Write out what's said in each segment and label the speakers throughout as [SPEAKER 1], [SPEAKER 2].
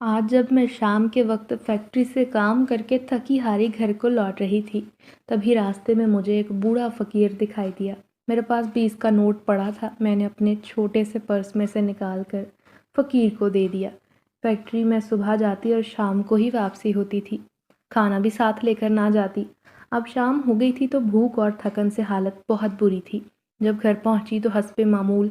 [SPEAKER 1] آج جب میں شام کے وقت فیکٹری سے کام کر کے تھکی ہاری گھر کو لوٹ رہی تھی، تبھی راستے میں مجھے ایک بوڑھا فقیر دکھائی دیا۔ میرے پاس 20 کا نوٹ پڑا تھا۔ میں نے اپنے چھوٹے سے پرس میں سے نکال کر فقیر کو دے دیا۔ فیکٹری میں صبح جاتی اور شام کو ہی واپسی ہوتی تھی، کھانا بھی ساتھ لے کر نہ جاتی۔ اب شام ہو گئی تھی تو بھوک اور تھکن سے حالت بہت بری تھی۔ جب گھر پہنچی تو حسب معمول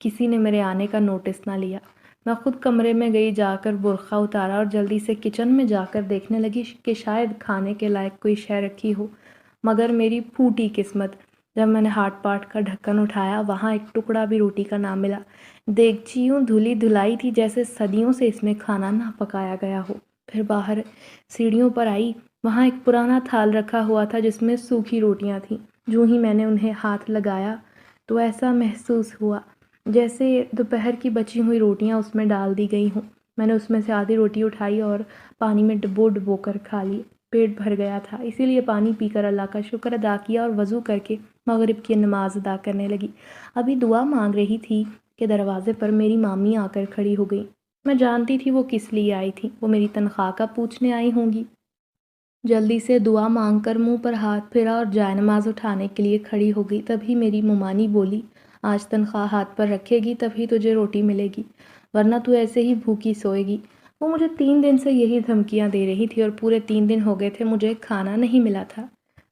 [SPEAKER 1] کسی نے میرے آنے کا نوٹس نہ لیا۔ میں خود کمرے میں گئی، جا کر برقع اتارا اور جلدی سے کچن میں جا کر دیکھنے لگی کہ شاید کھانے کے لائق کوئی شے رکھی ہو، مگر میری پھوٹی قسمت، جب میں نے ہاٹ پاٹ کا ڈھکن اٹھایا وہاں ایک ٹکڑا بھی روٹی کا نہ ملا۔ دیگچی یوں دھلی دھلائی تھی جیسے صدیوں سے اس میں کھانا نہ پکایا گیا ہو۔ پھر باہر سیڑھیوں پر آئی، وہاں ایک پرانا تھال رکھا ہوا تھا جس میں سوکھی روٹیاں تھیں۔ جو ہی میں نے انہیں ہاتھ لگایا تو ایسا محسوس ہوا جیسے دوپہر کی بچی ہوئی روٹیاں اس میں ڈال دی گئی ہوں۔ میں نے اس میں سے آدھی روٹی اٹھائی اور پانی میں ڈبو ڈبو کر کھا لی۔ پیٹ بھر گیا تھا، اسی لیے پانی پی کر اللہ کا شکر ادا کیا اور وضو کر کے مغرب کی نماز ادا کرنے لگی۔ ابھی دعا مانگ رہی تھی کہ دروازے پر میری مامی آ کر کھڑی ہو گئی۔ میں جانتی تھی وہ کس لیے آئی تھی، وہ میری تنخواہ کا پوچھنے آئی ہوں گی۔ جلدی سے دعا مانگ کر منہ پر ہاتھ پھیرا اور جائے نماز اٹھانے کے لیے کھڑی ہو گئی۔ تبھی میری ممانی بولی، آج تنخواہ ہاتھ پر رکھے گی تبھی تجھے روٹی ملے گی، ورنہ تو ایسے ہی بھوکی سوئے گی۔ وہ مجھے 3 دن سے یہی دھمکیاں دے رہی تھی اور پورے 3 دن ہو گئے تھے مجھے کھانا نہیں ملا تھا۔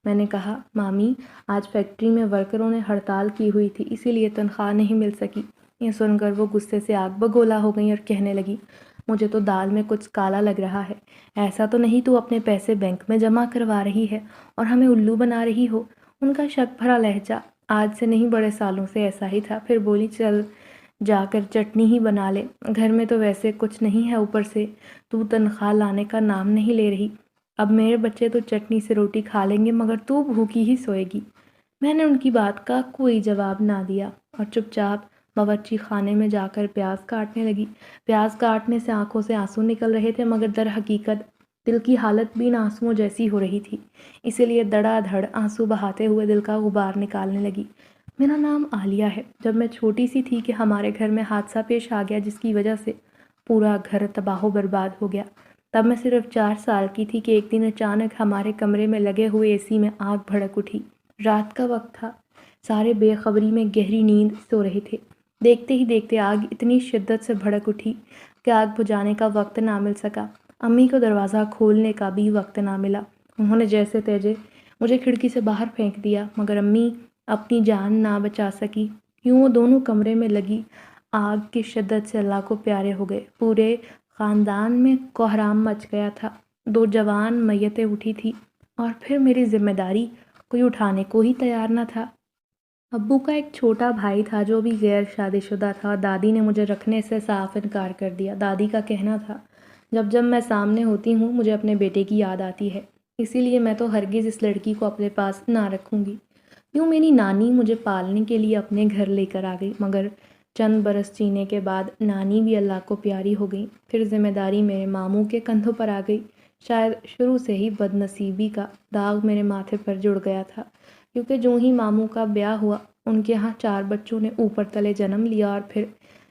[SPEAKER 1] میں نے کہا، مامی آج فیکٹری میں ورکروں نے ہڑتال کی ہوئی تھی، اسی لیے تنخواہ نہیں مل سکی۔ یہ سن کر وہ غصے سے آگ بگولا ہو گئی اور کہنے لگی، مجھے تو دال میں کچھ کالا لگ رہا ہے۔ ایسا تو نہیں تو اپنے پیسے بینک میں جمع کروا رہی ہے اور ہمیں الو بنا رہی ہو؟ ان کا شک بھرا لہجہ آج سے نہیں بڑے سالوں سے ایسا ہی تھا۔ پھر بولی، چل جا کر چٹنی ہی بنا لے، گھر میں تو ویسے کچھ نہیں ہے، اوپر سے تو تنخواہ لانے کا نام نہیں لے رہی۔ اب میرے بچے تو چٹنی سے روٹی کھا لیں گے مگر تو بھوکی ہی سوئے گی۔ میں نے ان کی بات کا کوئی جواب نہ دیا اور چپ چاپ باورچی خانے میں جا کر پیاز کاٹنے لگی۔ پیاز کاٹنے سے آنکھوں سے آنسو نکل رہے تھے مگر در حقیقت دل کی حالت بھی آنسوؤں جیسی ہو رہی تھی، اسی لیے دڑا دھڑ آنسو بہاتے ہوئے دل کا غبار نکالنے لگی۔ میرا نام عالیہ ہے۔ جب میں چھوٹی سی تھی کہ ہمارے گھر میں حادثہ پیش آ گیا جس کی وجہ سے پورا گھر تباہ و برباد ہو گیا، تب میں صرف 4 سال کی تھی کہ ایک دن اچانک ہمارے کمرے میں لگے ہوئے اے سی میں آگ بھڑک اٹھی۔ رات کا وقت تھا، سارے بے خبری میں گہری نیند سو رہے تھے۔ دیکھتے ہی دیکھتے آگ اتنی شدت سے بھڑک اٹھی کہ آگ بجھانے کا وقت نہ مل سکا۔ امی کو دروازہ کھولنے کا بھی وقت نہ ملا۔ انہوں نے جیسے تیجے مجھے کھڑکی سے باہر پھینک دیا مگر امی اپنی جان نہ بچا سکی۔ یوں وہ دونوں کمرے میں لگی آگ کی شدت سے اللہ کو پیارے ہو گئے۔ پورے خاندان میں کوہرام مچ گیا تھا۔ 2 جوان میتیں اٹھی تھی اور پھر میری ذمہ داری کوئی اٹھانے کو ہی تیار نہ تھا۔ ابو کا ایک چھوٹا بھائی تھا جو بھی غیر شادی شدہ تھا اور دادی نے مجھے رکھنے سے صاف انکار کر دیا۔ دادی کا کہنا تھا، جب جب میں سامنے ہوتی ہوں مجھے اپنے بیٹے کی یاد آتی ہے، اسی لیے میں تو ہرگز اس لڑکی کو اپنے پاس نہ رکھوں گی۔ یوں میری نانی مجھے پالنے کے لیے اپنے گھر لے کر آ گئی مگر چند برس جینے کے بعد نانی بھی اللہ کو پیاری ہو گئی۔ پھر ذمہ داری میرے ماموں کے کندھوں پر آ گئی۔ شاید شروع سے ہی بد نصیبی کا داغ میرے ماتھے پر جڑ گیا تھا، کیونکہ جو ہی ماموں کا بیاہ ہوا ان کے ہاں 4 بچوں نے اوپر تلے جنم لیا اور پھر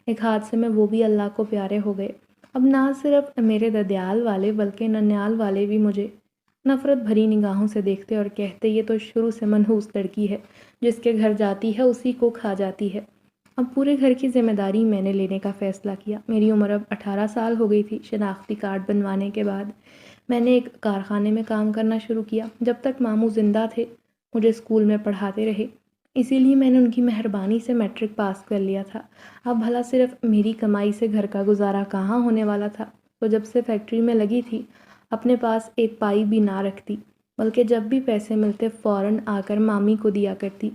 [SPEAKER 1] ایک حادثے میں وہ بھی اللہ کو پیارے ہو گئے۔ اب نہ صرف میرے ددیال والے بلکہ ننیال والے بھی مجھے نفرت بھری نگاہوں سے دیکھتے اور کہتے، یہ تو شروع سے منحوس لڑکی ہے، جس کے گھر جاتی ہے اسی کو کھا جاتی ہے۔ اب پورے گھر کی ذمہ داری میں نے لینے کا فیصلہ کیا۔ میری عمر اب 18 سال ہو گئی تھی۔ شناختی کارڈ بنوانے کے بعد میں نے ایک کارخانے میں کام کرنا شروع کیا۔ جب تک ماموں زندہ تھے مجھے اسکول میں پڑھاتے رہے، اسی لیے میں نے ان کی مہربانی سے میٹرک پاس کر لیا تھا۔ اب بھلا صرف میری کمائی سے گھر کا گزارا کہاں ہونے والا تھا؟ تو جب سے فیکٹری میں لگی تھی اپنے پاس ایک پائی بھی نہ رکھتی، بلکہ جب بھی پیسے ملتے فوراً آ کر مامی کو دیا کرتی۔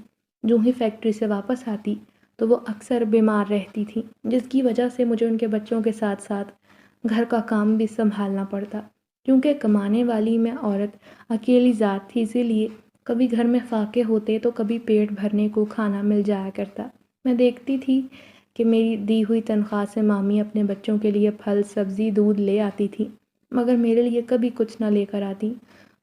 [SPEAKER 1] جو ہی فیکٹری سے واپس آتی تو وہ اکثر بیمار رہتی تھی، جس کی وجہ سے مجھے ان کے بچوں کے ساتھ ساتھ گھر کا کام بھی سنبھالنا پڑتا۔ کیونکہ کمانے والی میں عورت اکیلی ذات تھی، اسی لیے کبھی گھر میں فاقے ہوتے تو کبھی پیٹ بھرنے کو کھانا مل جایا کرتا۔ میں دیکھتی تھی کہ میری دی ہوئی تنخواہ سے مامی اپنے بچوں کے لیے پھل سبزی دودھ لے آتی تھی مگر میرے لیے کبھی کچھ نہ لے کر آتی،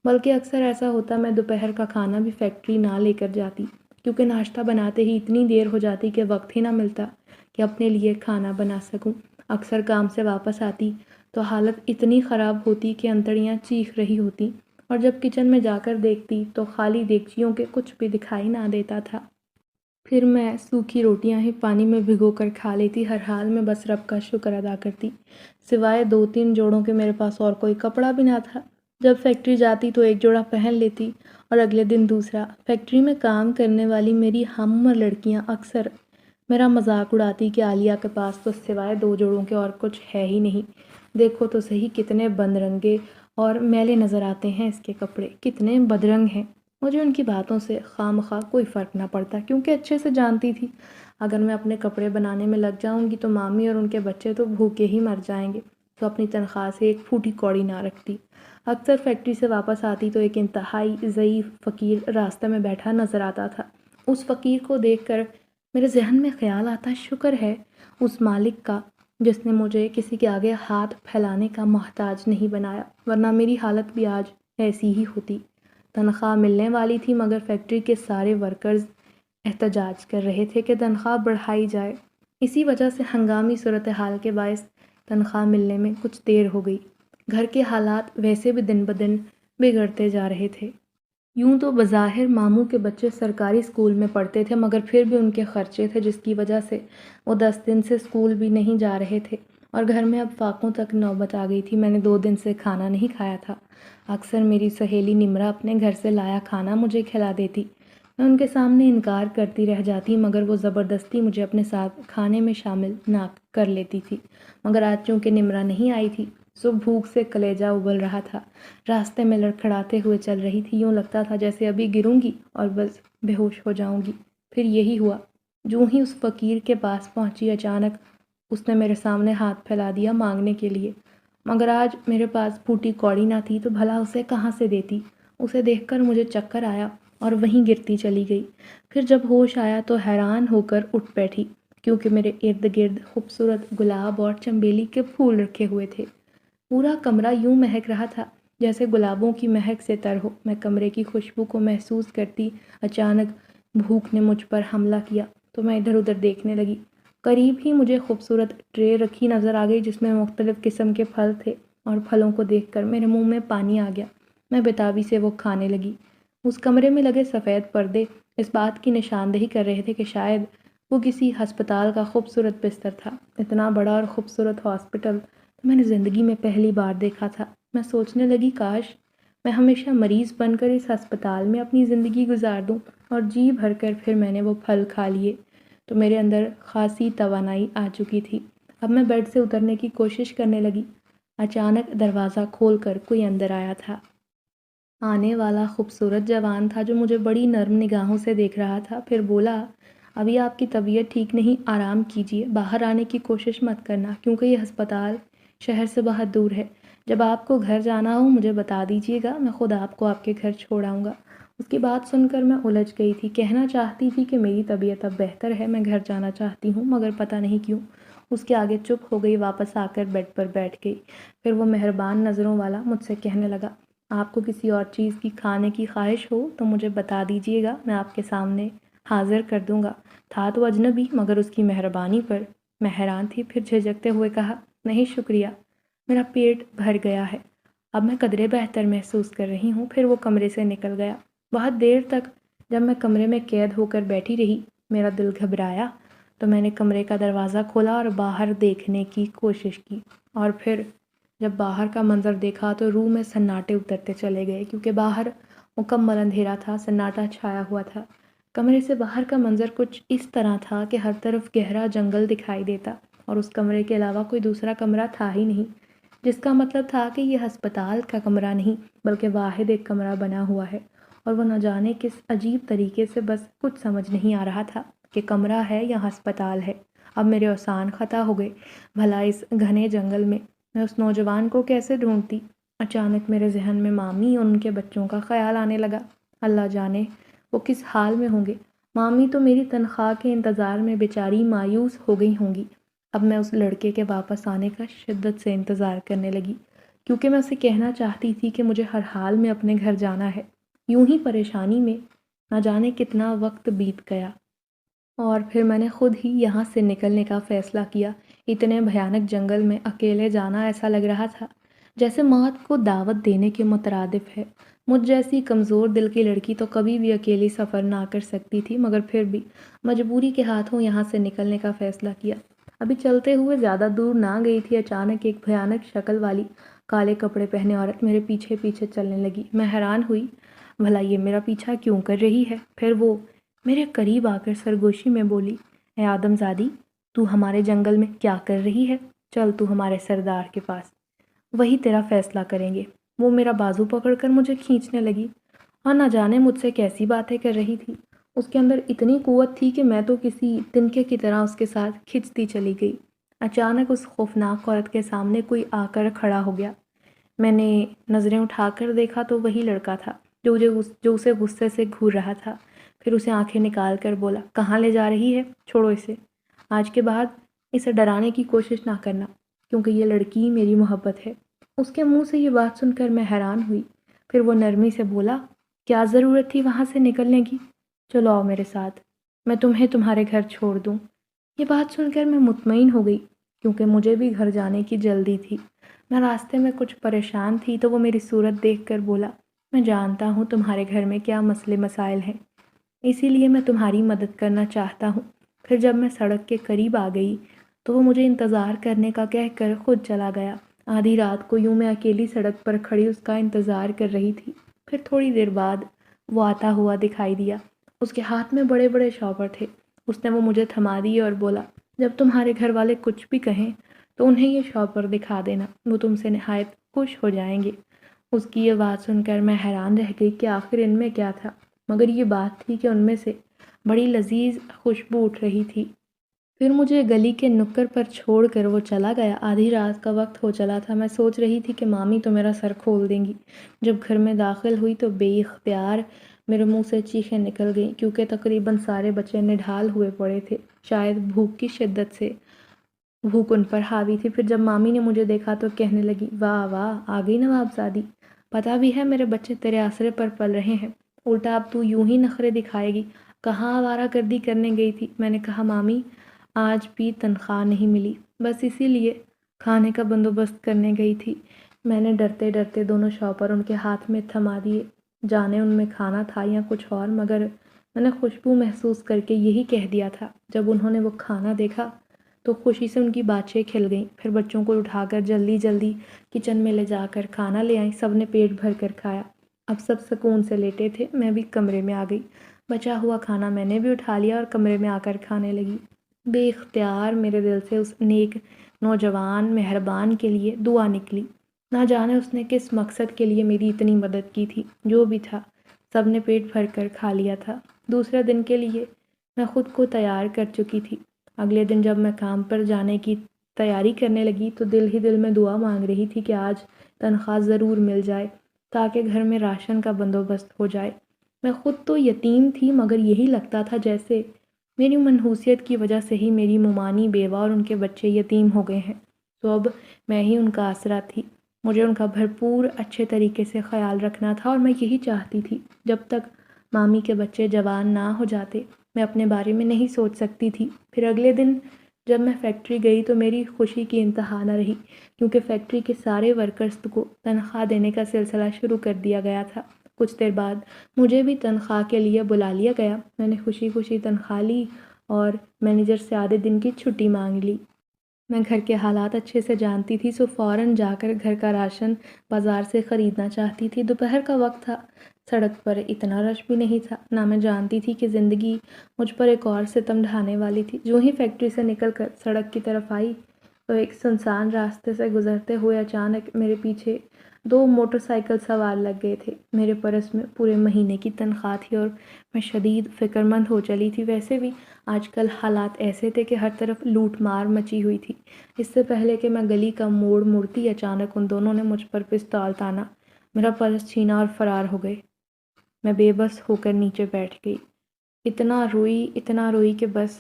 [SPEAKER 1] بلکہ اکثر ایسا ہوتا میں دوپہر کا کھانا بھی فیکٹری نہ لے کر جاتی، کیونکہ ناشتہ بناتے ہی اتنی دیر ہو جاتی کہ وقت ہی نہ ملتا کہ اپنے لیے کھانا بنا سکوں۔ اکثر کام سے واپس آتی تو حالت اتنی خراب ہوتی کہ انتڑیاں چیخ رہی ہوتی، اور جب کچن میں جا کر دیکھتی تو خالی دیگچیوں کے کچھ بھی دکھائی نہ دیتا تھا۔ پھر میں سوکھی روٹیاں ہی پانی میں بھگو کر کھا لیتی، ہر حال میں بس رب کا شکر ادا کرتی۔ سوائے 2-3 جوڑوں کے میرے پاس اور کوئی کپڑا بھی نہ تھا۔ جب فیکٹری جاتی تو ایک جوڑا پہن لیتی اور اگلے دن دوسرا۔ فیکٹری میں کام کرنے والی میری ہم عمر لڑکیاں اکثر میرا مذاق اڑاتی کہ عالیہ کے پاس تو سوائے 2 جوڑوں کے اور کچھ ہے ہی نہیں، دیکھو تو صحیح کتنے بند رنگے اور میلے نظر آتے ہیں اس کے کپڑے، کتنے بدرنگ ہیں۔ مجھے ان کی باتوں سے خواہ مخواہ کوئی فرق نہ پڑتا، کیونکہ اچھے سے جانتی تھی اگر میں اپنے کپڑے بنانے میں لگ جاؤں گی تو مامی اور ان کے بچے تو بھوکے ہی مر جائیں گے، تو اپنی تنخواہ سے ایک پھوٹی کوڑی نہ رکھتی۔ اکثر فیکٹری سے واپس آتی تو ایک انتہائی ضعیف فقیر راستے میں بیٹھا نظر آتا تھا۔ اس فقیر کو دیکھ کر میرے ذہن میں خیال آتا، شکر ہے اس مالک کا جس نے مجھے کسی کے آگے ہاتھ پھیلانے کا محتاج نہیں بنایا، ورنہ میری حالت بھی آج ایسی ہی ہوتی۔ تنخواہ ملنے والی تھی مگر فیکٹری کے سارے ورکرز احتجاج کر رہے تھے کہ تنخواہ بڑھائی جائے۔ اسی وجہ سے ہنگامی صورتحال کے باعث تنخواہ ملنے میں کچھ دیر ہو گئی۔ گھر کے حالات ویسے بھی دن بدن بگڑتے جا رہے تھے۔ یوں تو بظاہر ماموں کے بچے سرکاری اسکول میں پڑھتے تھے مگر پھر بھی ان کے خرچے تھے، جس کی وجہ سے وہ 10 دن سے اسکول بھی نہیں جا رہے تھے، اور گھر میں اب فاقوں تک نوبت آ گئی تھی۔ میں نے 2 دن سے کھانا نہیں کھایا تھا۔ اکثر میری سہیلی نمرہ اپنے گھر سے لایا کھانا مجھے کھلا دیتی، میں ان کے سامنے انکار کرتی رہ جاتی مگر وہ زبردستی مجھے اپنے ساتھ کھانے میں شامل نہ کر لیتی تھی۔ مگر آج چونکہ نمرہ نہیں آئی تھی، سو بھوک سے کلیجہ ابل رہا تھا، راستے میں لڑکھڑاتے ہوئے چل رہی تھی، یوں لگتا تھا جیسے ابھی گروں گی اور بس بے ہوش ہو جاؤں گی۔ پھر یہی ہوا، جو ہی اس فقیر کے پاس پہنچی اچانک اس نے میرے سامنے ہاتھ پھیلا دیا مانگنے کے لیے، مگر آج میرے پاس پھوٹی کوڑی نہ تھی تو بھلا اسے کہاں سے دیتی۔ اسے دیکھ کر مجھے چکر آیا اور وہیں گرتی چلی گئی۔ پھر جب ہوش آیا تو حیران ہو کر اٹھ بیٹھی، کیونکہ میرے ارد گرد خوبصورت گلاب اور چنبیلی کے پھول رکھے ہوئے تھے۔ پورا کمرہ یوں مہک رہا تھا جیسے گلابوں کی مہک سے تر ہو۔ میں کمرے کی خوشبو کو محسوس کرتی اچانک بھوک نے مجھ پر حملہ کیا تو میں ادھر ادھر دیکھنے لگی۔ قریب ہی مجھے خوبصورت ٹرے رکھی نظر آ گئی جس میں مختلف قسم کے پھل تھے، اور پھلوں کو دیکھ کر میرے منہ میں پانی آ گیا۔ میں بےتابی سے وہ کھانے لگی۔ اس کمرے میں لگے سفید پردے اس بات کی نشاندہی کر رہے تھے کہ شاید وہ کسی ہسپتال کا خوبصورت بستر تھا۔ اتنا بڑا اور خوبصورت ہاسپٹل تو میں نے زندگی میں پہلی بار دیکھا تھا۔ میں سوچنے لگی کاش میں ہمیشہ مریض بن کر اس ہسپتال میں اپنی زندگی گزار دوں، اور جی بھر کر پھر میں نے وہ پھل کھا لیے تو میرے اندر خاصی توانائی آ چکی تھی۔ اب میں بیڈ سے اترنے کی کوشش کرنے لگی، اچانک دروازہ کھول کر کوئی اندر آیا تھا۔ آنے والا خوبصورت جوان تھا جو مجھے بڑی نرم نگاہوں سے دیکھ رہا تھا، پھر بولا، ابھی آپ کی طبیعت ٹھیک نہیں، آرام کیجیے، باہر آنے کی کوشش مت کرنا کیونکہ یہ ہسپتال شہر سے بہت دور ہے۔ جب آپ کو گھر جانا ہو مجھے بتا دیجیے گا، میں خود آپ کو آپ کے گھر چھوڑ آؤں گا۔ اس کی بات سن کر میں الجھ گئی تھی، کہنا چاہتی تھی کہ میری طبیعت اب بہتر ہے، میں گھر جانا چاہتی ہوں، مگر پتہ نہیں کیوں اس کے آگے چپ ہو گئی، واپس آ کر بیڈ پر بیٹھ گئی۔ پھر وہ مہربان نظروں والا مجھ سے کہنے لگا، آپ کو کسی اور چیز کی کھانے کی خواہش ہو تو مجھے بتا دیجیے گا، میں آپ کے سامنے حاضر کر دوں گا۔ تھا تو اجنبی مگر اس کی مہربانی پر میں حیران تھی، پھر جھجکتے ہوئے کہا، نہیں شکریہ، میرا پیٹ بھر گیا ہے، اب میں قدرے بہتر محسوس کر رہی ہوں۔ پھر وہ کمرے سے نکل گیا۔ بہت دیر تک جب میں کمرے میں قید ہو کر بیٹھی رہی، میرا دل گھبرایا تو میں نے کمرے کا دروازہ کھولا اور باہر دیکھنے کی کوشش کی، اور پھر جب باہر کا منظر دیکھا تو روح میں سناٹے اترتے چلے گئے، کیونکہ باہر مکمل اندھیرا تھا، سناٹا چھایا ہوا تھا۔ کمرے سے باہر کا منظر کچھ اس طرح تھا کہ ہر طرف گہرا جنگل دکھائی دیتا، اور اس کمرے کے علاوہ کوئی دوسرا کمرہ تھا ہی نہیں، جس کا مطلب تھا کہ یہ ہسپتال کا کمرہ نہیں بلکہ واحد ایک کمرہ بنا ہوا ہے، اور وہ نہ جانے کس عجیب طریقے سے بس کچھ سمجھ نہیں آ رہا تھا کہ کمرہ ہے یا ہسپتال ہے۔ اب میرے اوسان خطا ہو گئے، بھلا اس گھنے جنگل میں میں اس نوجوان کو کیسے ڈھونڈتی؟ اچانک میرے ذہن میں مامی اور ان کے بچوں کا خیال آنے لگا، اللہ جانے وہ کس حال میں ہوں گے۔ مامی تو میری تنخواہ کے انتظار میں بیچاری مایوس ہو گئی ہوں گی۔ اب میں اس لڑکے کے واپس آنے کا شدت سے انتظار کرنے لگی، کیونکہ میں اسے کہنا چاہتی تھی کہ مجھے ہر حال میں اپنے گھر جانا ہے۔ یوں ہی پریشانی میں نہ جانے کتنا وقت بیت گیا، اور پھر میں نے خود ہی یہاں سے نکلنے کا فیصلہ کیا۔ اتنے بھیانک جنگل میں اکیلے جانا ایسا لگ رہا تھا جیسے موت کو دعوت دینے کے مترادف ہے۔ مجھ جیسی کمزور دل کی لڑکی تو کبھی بھی اکیلی سفر نہ کر سکتی تھی، مگر پھر بھی مجبوری کے ہاتھوں یہاں سے نکلنے کا فیصلہ کیا۔ ابھی چلتے ہوئے زیادہ دور نہ گئی تھی، اچانک ایک بھیانک شکل والی کالے کپڑے پہنے عورت میرے پیچھے پیچھے چلنے لگی۔ میں حیران ہوئی، بھلا یہ میرا پیچھا کیوں کر رہی ہے؟ پھر وہ میرے قریب آ کر سرگوشی میں بولی، اے آدم زادی، تو ہمارے جنگل میں کیا کر رہی ہے؟ چل تو ہمارے سردار کے پاس، وہی تیرا فیصلہ کریں گے۔ وہ میرا بازو پکڑ کر مجھے کھینچنے لگی اور نہ جانے مجھ سے کیسی باتیں کر رہی تھی۔ اس کے اندر اتنی قوت تھی کہ میں تو کسی تنکے کی طرح اس کے ساتھ کھنچتی چلی گئی۔ اچانک اس خوفناک عورت کے سامنے کوئی آ کر کھڑا ہو گیا۔ میں نے نظریں اٹھا کر دیکھا تو وہی لڑکا تھا جو اسے غصے سے گھور رہا تھا۔ پھر اسے آنکھیں نکال کر بولا، کہاں لے جا رہی ہے؟ چھوڑو اسے۔ آج کے بعد اسے ڈرانے کی کوشش نہ کرنا، کیونکہ یہ لڑکی میری محبت ہے۔ اس کے منہ سے یہ بات سن کر میں حیران ہوئی۔ پھر وہ نرمی سے بولا، کیا ضرورت تھی وہاں سے نکلنے کی؟ چلو آؤ میرے ساتھ، میں تمہیں تمہارے گھر چھوڑ دوں۔ یہ بات سن کر میں مطمئن ہو گئی، کیونکہ مجھے بھی گھر جانے کی جلدی تھی۔ میں راستے میں کچھ پریشان تھی تو وہ میری صورت دیکھ کر بولا، میں جانتا ہوں تمہارے گھر میں کیا مسئلے مسائل ہیں، اسی لیے میں تمہاری مدد کرنا چاہتا ہوں۔ پھر جب میں سڑک کے قریب آ گئی تو وہ مجھے انتظار کرنے کا کہہ کر خود چلا گیا۔ آدھی رات کو یوں میں اکیلی سڑک پر کھڑی اس کا انتظار کر رہی تھی۔ پھر تھوڑی دیر بعد وہ آتا ہوا دکھائی دیا۔ اس کے ہاتھ میں بڑے بڑے شاپر تھے۔ اس نے وہ مجھے تھما دیے اور بولا، جب تمہارے گھر والے کچھ بھی کہیں تو انہیں یہ شاپر دکھا دینا، وہ تم سے نہایت خوش ہو جائیں گے۔ اس کی یہ بات سن کر میں حیران رہ گئی کہ آخر ان میں کیا تھا، مگر یہ بات تھی کہ ان میں سے بڑی لذیذ خوشبو اٹھ رہی تھی۔ پھر مجھے گلی کے نکر پر چھوڑ کر وہ چلا گیا۔ آدھی رات کا وقت ہو چلا تھا۔ میں سوچ رہی تھی کہ مامی تو میرا سر کھول دیں گی۔ جب گھر میں داخل ہوئی تو بے اختیار میرے منہ سے چیخیں نکل گئیں، کیونکہ تقریباً سارے بچے نڈھال ہوئے پڑے تھے۔ شاید بھوک کی شدت سے بھوک ان پر حاوی تھی۔ پھر جب مامی نے مجھے دیکھا تو کہنے لگی، واہ واہ، آ گئی نواب زادی، پتہ بھی ہے میرے بچے تیرے آسرے پر پل رہے ہیں، الٹا اب تو یوں ہی نخرے دکھائے گی، کہاں آوارہ گردی کرنے گئی تھی؟ میں نے کہا، مامی آج بھی تنخواہ نہیں ملی، بس اسی لیے کھانے کا بندوبست کرنے گئی تھی۔ میں نے ڈرتے ڈرتے دونوں شاپر ان کے ہاتھ میں تھما دیے، جانے ان میں کھانا تھا یا کچھ اور، مگر میں نے خوشبو محسوس کر کے یہی کہہ دیا تھا۔ جب انہوں نے وہ کھانا دیکھا تو خوشی سے ان کی باتیں کھل گئیں۔ پھر بچوں کو اٹھا کر جلدی جلدی کچن میں لے جا کر کھانا لے آئیں۔ سب نے پیٹ بھر کر کھایا۔ اب سب سکون سے لیٹے تھے۔ میں بھی کمرے میں آ گئی۔ بچا ہوا کھانا میں نے بھی اٹھا لیا اور کمرے میں آ کر کھانے لگی۔ بے اختیار میرے دل سے اس نیک نوجوان مہربان کے لیے دعا نکلی۔ نہ جانے اس نے کس مقصد کے لیے میری اتنی مدد کی تھی۔ جو بھی تھا، سب نے پیٹ بھر کر کھا لیا تھا۔ دوسرے دن کے لیے میں خود کو تیار کر چکی تھی۔ اگلے دن جب میں کام پر جانے کی تیاری کرنے لگی تو دل ہی دل میں دعا مانگ رہی تھی کہ آج تنخواہ ضرور مل جائے تاکہ گھر میں راشن کا بندوبست ہو جائے۔ میں خود تو یتیم تھی، مگر یہی لگتا تھا جیسے میری منحوسیت کی وجہ سے ہی میری ممانی بیوہ اور ان کے بچے یتیم ہو گئے ہیں، تو اب میں ہی ان کا آسرا تھی۔ مجھے ان کا بھرپور اچھے طریقے سے خیال رکھنا تھا اور میں یہی چاہتی تھی۔ جب تک مامی کے بچے جوان نہ ہو جاتے میں اپنے بارے میں نہیں سوچ سکتی تھی۔ پھر اگلے دن جب میں فیکٹری گئی تو میری خوشی کی انتہا نہ رہی، کیونکہ فیکٹری کے سارے ورکرز کو تنخواہ دینے کا سلسلہ شروع کر دیا گیا تھا۔ کچھ دیر بعد مجھے بھی تنخواہ کے لیے بلا لیا گیا۔ میں نے خوشی خوشی تنخواہ لی اور مینیجر سے آدھے دن کی چھٹی مانگ لی۔ میں گھر کے حالات اچھے سے جانتی تھی، سو فوراً جا کر گھر کا راشن بازار سے خریدنا چاہتی تھی۔ دوپہر کا وقت تھا، سڑک پر اتنا رش بھی نہیں تھا۔ نہ میں جانتی تھی کہ زندگی مجھ پر ایک اور ستم ڈھانے والی تھی۔ جو ہی فیکٹری سے نکل کر سڑک کی طرف آئی تو ایک سنسان راستے سے گزرتے ہوئے اچانک میرے پیچھے 2 موٹر سائیکل سوار لگ گئے تھے۔ میرے پرس میں پورے مہینے کی تنخواہ تھی اور میں شدید فکر مند ہو چلی تھی۔ ویسے بھی آج کل حالات ایسے تھے کہ ہر طرف لوٹ مار مچی ہوئی تھی۔ اس سے پہلے کہ میں گلی کا موڑ مڑتی، اچانک ان دونوں نے مجھ پر پستول تانا، میرا پرس چھینا اور فرار ہو گئے۔ میں بے بس ہو کر نیچے بیٹھ گئی۔ اتنا روئی کہ بس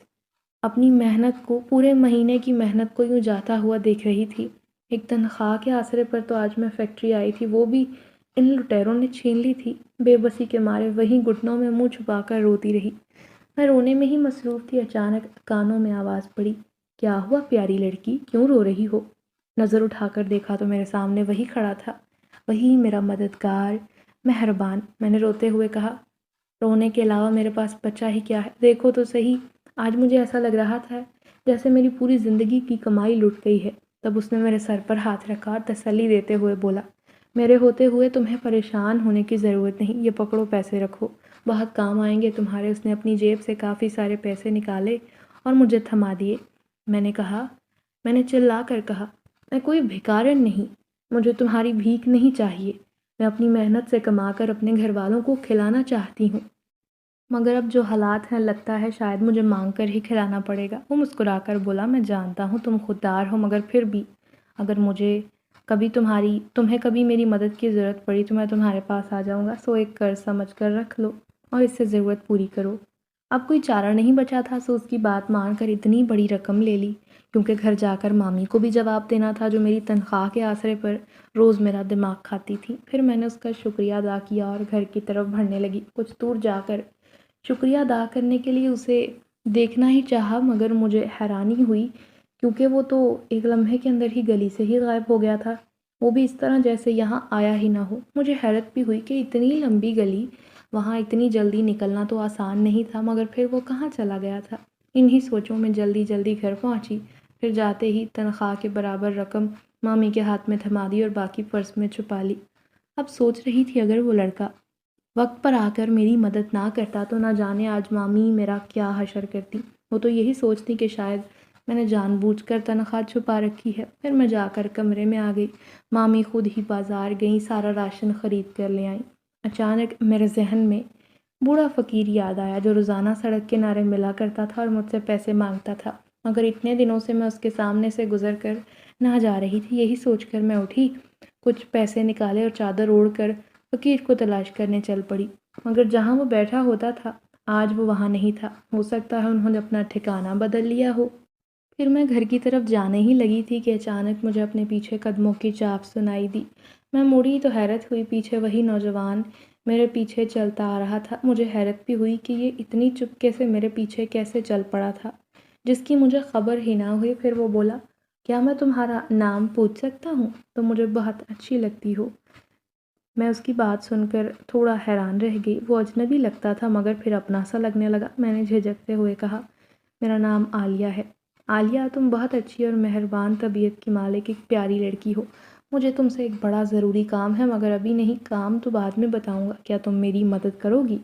[SPEAKER 1] اپنی محنت کو، پورے مہینے کی محنت کو یوں جاتا ہوا دیکھ رہی تھی۔ ایک تنخواہ کے آسرے پر تو آج میں فیکٹری آئی تھی، وہ بھی ان لٹیروں نے چھین لی تھی۔ بے بسی کے مارے وہیں گھٹنوں میں منہ چھپا کر روتی رہی۔ میں رونے میں ہی مصروف تھی، اچانک کانوں میں آواز پڑی، کیا ہوا پیاری لڑکی، کیوں رو رہی ہو؟ نظر اٹھا کر دیکھا تو میرے سامنے وہی کھڑا تھا، وہی میرا مددگار، مہربان۔ میں نے روتے ہوئے کہا، رونے کے علاوہ میرے پاس بچا ہی کیا ہے، دیکھو تو صحیح۔ آج مجھے ایسا لگ رہا تھا جیسے میری پوری زندگی کی کمائی لٹ گئی ہے۔ تب اس نے میرے سر پر ہاتھ رکھا اور تسلی دیتے ہوئے بولا، میرے ہوتے ہوئے تمہیں پریشان ہونے کی ضرورت نہیں، یہ پکڑو پیسے رکھو، بہت کام آئیں گے تمہارے۔ اس نے اپنی جیب سے کافی سارے پیسے نکالے اور مجھے تھما دیے۔ میں نے چلا کر کہا، میں کوئی بھکارن نہیں، مجھے تمہاری بھیک نہیں چاہیے، میں اپنی محنت سے کما کر اپنے گھر والوں کو کھلانا چاہتی ہوں، مگر اب جو حالات ہیں لگتا ہے شاید مجھے مانگ کر ہی کھلانا پڑے گا۔ وہ مسکرا کر بولا، میں جانتا ہوں تم خوددار ہو، مگر پھر بھی اگر تمہیں کبھی میری مدد کی ضرورت پڑی تو میں تمہارے پاس آ جاؤں گا، سو ایک قرض سمجھ کر رکھ لو اور اس سے ضرورت پوری کرو۔ اب کوئی چارہ نہیں بچا تھا، سو اس کی بات مان کر اتنی بڑی رقم لے لی، کیونکہ گھر جا کر مامی کو بھی جواب دینا تھا جو میری تنخواہ کے آسرے پر روز میرا دماغ کھاتی تھی۔ پھر میں نے اس کا شکریہ ادا کیا اور گھر کی طرف بڑھنے لگی۔ کچھ دور جا کر شکریہ ادا کرنے کے لیے اسے دیکھنا ہی چاہا، مگر مجھے حیرانی ہوئی کیونکہ وہ تو ایک لمحے کے اندر ہی گلی سے ہی غائب ہو گیا تھا، وہ بھی اس طرح جیسے یہاں آیا ہی نہ ہو۔ مجھے حیرت بھی ہوئی کہ اتنی لمبی گلی، وہاں اتنی جلدی نکلنا تو آسان نہیں تھا، مگر پھر وہ کہاں چلا گیا تھا؟ انہی سوچوں میں جلدی جلدی گھر پہنچی۔ پھر جاتے ہی تنخواہ کے برابر رقم مامی کے ہاتھ میں تھما دی اور باقی پرس میں چھپا لی۔ اب سوچ رہی تھی اگر وہ لڑکا وقت پر آ کر میری مدد نہ کرتا تو نہ جانے آج مامی میرا کیا حشر کرتی۔ وہ تو یہی سوچتی کہ شاید میں نے جان بوجھ کر تنخواہ چھپا رکھی ہے۔ پھر میں جا کر کمرے میں آ گئی۔ مامی خود ہی بازار گئیں، سارا راشن خرید کر لے آئیں۔ اچانک میرے ذہن میں بوڑھا فقیر یاد آیا جو روزانہ سڑک کنارے ملا کرتا تھا اور مجھ سے پیسے مانگتا تھا، مگر اتنے دنوں سے میں اس کے سامنے سے گزر کر نہ جا رہی تھی۔ یہی سوچ کر میں اٹھی، کچھ پیسے نکالے اور چادر اوڑھ کر فقیر کو تلاش کرنے چل پڑی، مگر جہاں وہ بیٹھا ہوتا تھا آج وہ وہاں نہیں تھا۔ ہو سکتا ہے انہوں نے اپنا ٹھکانہ بدل لیا ہو۔ پھر میں گھر کی طرف جانے ہی لگی تھی کہ اچانک مجھے اپنے پیچھے قدموں کی چاپ سنائی دی۔ میں مڑی تو حیرت ہوئی، پیچھے وہی نوجوان میرے پیچھے چلتا آ رہا تھا۔ مجھے حیرت بھی ہوئی کہ یہ اتنی چپکے سے میرے پیچھے کیسے چل پڑا تھا جس کی مجھے خبر ہی نہ ہوئی۔ پھر وہ بولا، کیا میں تمہارا نام پوچھ سکتا ہوں؟ تم مجھے بہت اچھی لگتی ہو۔ میں اس کی بات سن کر تھوڑا حیران رہ گئی، وہ اجنبی لگتا تھا مگر پھر اپنا سا لگنے لگا۔ میں نے جھجکتے ہوئے کہا، میرا نام عالیہ ہے۔ عالیہ، تم بہت اچھی اور مہربان طبیعت کی مالک ایک پیاری لڑکی ہو، مجھے تم سے ایک بڑا ضروری کام ہے، مگر ابھی نہیں، کام تو بعد میں بتاؤں گا، کیا تم میری مدد کرو گی؟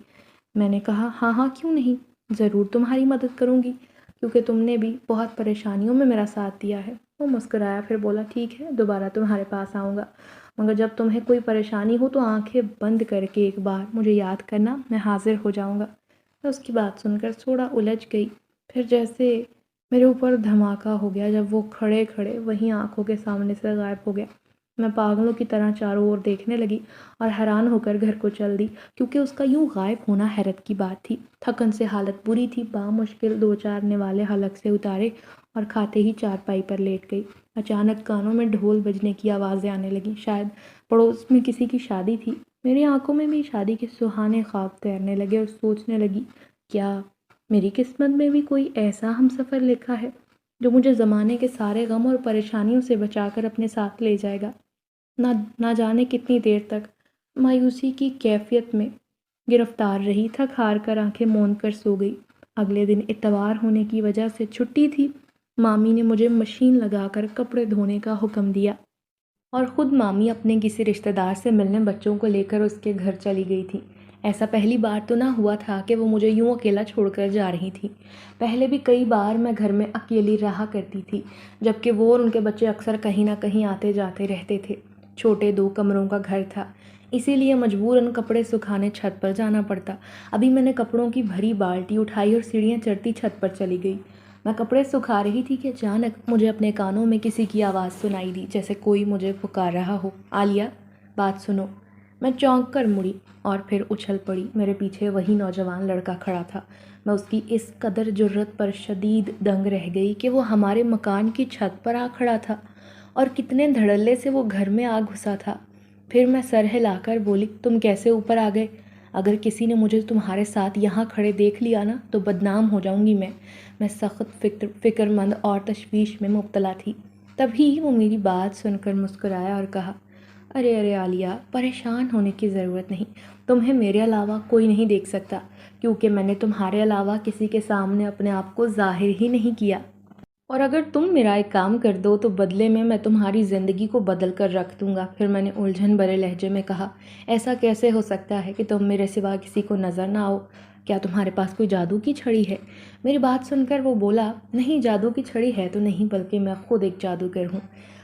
[SPEAKER 1] میں نے کہا، ہاں ہاں کیوں نہیں، ضرور تمہاری مدد کروں گی، کیونکہ تم نے بھی بہت پریشانیوں میں میرا ساتھ دیا ہے۔ وہ مسکرایا، پھر بولا، ٹھیک ہے، دوبارہ تمہارے پاس آؤں گا، مگر جب تمہیں کوئی پریشانی ہو تو آنکھیں بند کر کے ایک بار مجھے یاد کرنا، میں حاضر ہو جاؤں گا۔ میں اس کی بات سن کر تھوڑا الجھ گئی، پھر جیسے میرے اوپر دھماکہ ہو گیا جب وہ کھڑے کھڑے وہیں آنکھوں کے سامنے سے غائب ہو گیا۔ میں پاگلوں کی طرح چاروں اور دیکھنے لگی اور حیران ہو کر گھر کو چل دی، کیونکہ اس کا یوں غائب ہونا حیرت کی بات تھی۔ تھکن سے حالت بری تھی، بامشکل دو چار نوالے حلق سے اتارے اور کھاتے ہی چارپائی پر لیٹ گئی۔ اچانک کانوں میں ڈھول بجنے کی آوازیں آنے لگیں، شاید پڑوس میں کسی کی شادی تھی۔ میری آنکھوں میں بھی شادی کے سہانے خواب تیرنے لگے اور سوچنے لگی، کیا میری قسمت میں بھی کوئی ایسا ہم سفر لکھا ہے جو مجھے زمانے کے سارے غم اور پریشانیوں سے بچا کر اپنے ساتھ لے جائے گا۔ نہ جانے کتنی دیر تک مایوسی کی کیفیت میں گرفتار رہی، تھک ہار کر آنکھیں موند کر سو گئی۔ اگلے دن اتوار ہونے کی وجہ سے چھٹی تھی۔ مامی نے مجھے مشین لگا کر کپڑے دھونے کا حکم دیا اور خود مامی اپنے کسی رشتہ دار سے ملنے بچوں کو لے کر اس کے گھر چلی گئی تھی۔ ایسا پہلی بار تو نہ ہوا تھا کہ وہ مجھے یوں اکیلا چھوڑ کر جا رہی تھی، پہلے بھی کئی بار میں گھر میں اکیلی رہا کرتی تھی، جبکہ وہ اور ان کے بچے اکثر کہیں نہ کہیں آتے جاتے رہتے تھے۔ چھوٹے 2 کمروں کا گھر تھا، اسی لیے مجبوراً کپڑے سکھانے چھت پر جانا پڑتا۔ ابھی میں نے کپڑوں کی بھری بالٹی اٹھائی اور سیڑھیاں چڑھتی چھت پر چلی گئی۔ میں کپڑے سکھا رہی تھی کہ اچانک مجھے اپنے کانوں میں کسی کی آواز سنائی دی، جیسے کوئی مجھے پکار رہا ہو، عالیہ، بات سنو۔ میں چونک کر مڑی اور پھر اچھل پڑی۔ میرے پیچھے وہی نوجوان لڑکا کھڑا تھا۔ میں اس کی اس قدر جرأت پر شدید دنگ رہ گئی کہ وہ ہمارے مکان کی چھت پر آ کھڑا تھا اور کتنے دھڑلے سے وہ گھر میں آ گھسا تھا۔ پھر میں سر ہلا کر بولی، تم کیسے اوپر آ گئے؟ اگر کسی نے مجھے تمہارے ساتھ یہاں کھڑے دیکھ لیا نا تو بدنام ہو جاؤں گی میں سخت فکر مند اور تشویش میں مبتلا تھی۔ تبھی وہ میری بات سن کر مسکرایا اور کہا، ارے عالیہ، پریشان ہونے کی ضرورت نہیں، تمہیں میرے علاوہ کوئی نہیں دیکھ سکتا، کیونکہ میں نے تمہارے علاوہ کسی کے سامنے اپنے آپ کو ظاہر ہی نہیں کیا۔ اور اگر تم میرا ایک کام کر دو تو بدلے میں تمہاری زندگی کو بدل کر رکھ دوں گا۔ پھر میں نے الجھن بھرے لہجے میں کہا، ایسا کیسے ہو سکتا ہے کہ تم میرے سوا کسی کو نظر نہ آؤ؟ کیا تمہارے پاس کوئی جادو کی چھڑی ہے؟ میری بات سن کر وہ بولا، نہیں، جادو کی چھڑی ہے تو نہیں، بلکہ میں خود ایک جادوگر ہوں۔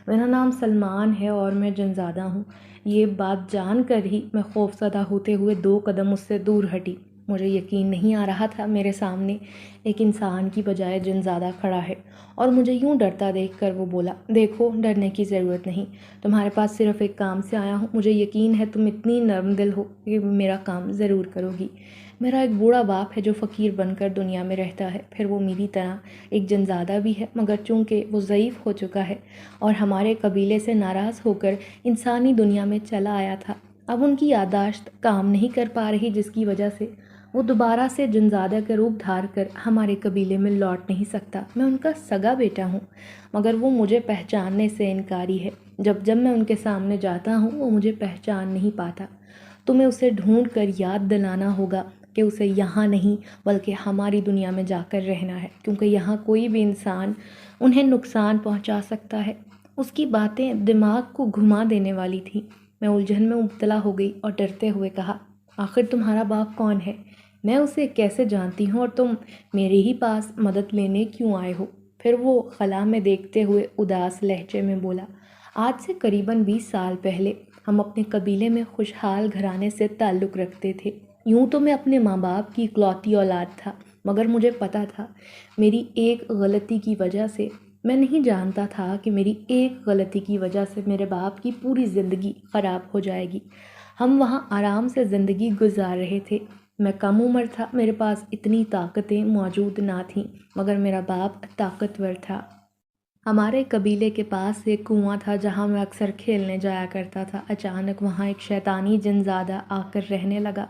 [SPEAKER 1] میرا نام سلمان ہے اور میں جنزادہ ہوں۔ یہ بات جان کر ہی میں خوفزدہ ہوتے ہوئے 2 قدم اس سے دور ہٹی۔ مجھے یقین نہیں آ رہا تھا میرے سامنے ایک انسان کی بجائے جنزادہ کھڑا ہے، اور مجھے یوں ڈرتا دیکھ کر وہ بولا، دیکھو، ڈرنے کی ضرورت نہیں، تمہارے پاس صرف ایک کام سے آیا ہوں۔ مجھے یقین ہے تم اتنی نرم دل ہو کہ میرا کام ضرور کرو گی۔ میرا ایک بوڑھا باپ ہے جو فقیر بن کر دنیا میں رہتا ہے، پھر وہ میری طرح ایک جنزادہ بھی ہے، مگر چونکہ وہ ضعیف ہو چکا ہے اور ہمارے قبیلے سے ناراض ہو کر انسانی دنیا میں چلا آیا تھا، اب ان کی یادداشت کام نہیں کر پا رہی، جس کی وجہ سے وہ دوبارہ سے جنزادہ کا روپ دھار کر ہمارے قبیلے میں لوٹ نہیں سکتا۔ میں ان کا سگا بیٹا ہوں، مگر وہ مجھے پہچاننے سے انکاری ہے۔ جب میں ان کے سامنے جاتا ہوں وہ مجھے پہچان نہیں پاتا۔ تمہیں اسے ڈھونڈ کر یاد دلانا ہوگا کہ اسے یہاں نہیں بلکہ ہماری دنیا میں جا کر رہنا ہے، کیونکہ یہاں کوئی بھی انسان انہیں نقصان پہنچا سکتا ہے۔ اس کی باتیں دماغ کو گھما دینے والی تھیں۔ میں الجھن میں مبتلا ہو گئی اور ڈرتے ہوئے کہا، آخر تمہارا باپ کون ہے؟ میں اسے کیسے جانتی ہوں اور تم میرے ہی پاس مدد لینے کیوں آئے ہو؟ پھر وہ خلا میں دیکھتے ہوئے اداس لہجے میں بولا، آج سے قریباً 20 سال پہلے ہم اپنے قبیلے میں خوشحال گھرانے سے تعلق رکھتے تھے۔ یوں تو میں اپنے ماں باپ کی اکلوتی اولاد تھا، مگر مجھے پتا تھا میری ایک غلطی کی وجہ سے، میں نہیں جانتا تھا کہ میری ایک غلطی کی وجہ سے میرے باپ کی پوری زندگی خراب ہو جائے گی۔ ہم وہاں آرام سے زندگی گزار رہے تھے۔ میں کم عمر تھا، میرے پاس اتنی طاقتیں موجود نہ تھیں، مگر میرا باپ طاقتور تھا۔ ہمارے قبیلے کے پاس ایک کنواں تھا جہاں میں اکثر کھیلنے جایا کرتا تھا۔ اچانک وہاں ایک شیطانی جنزادہ آ کر رہنے لگا۔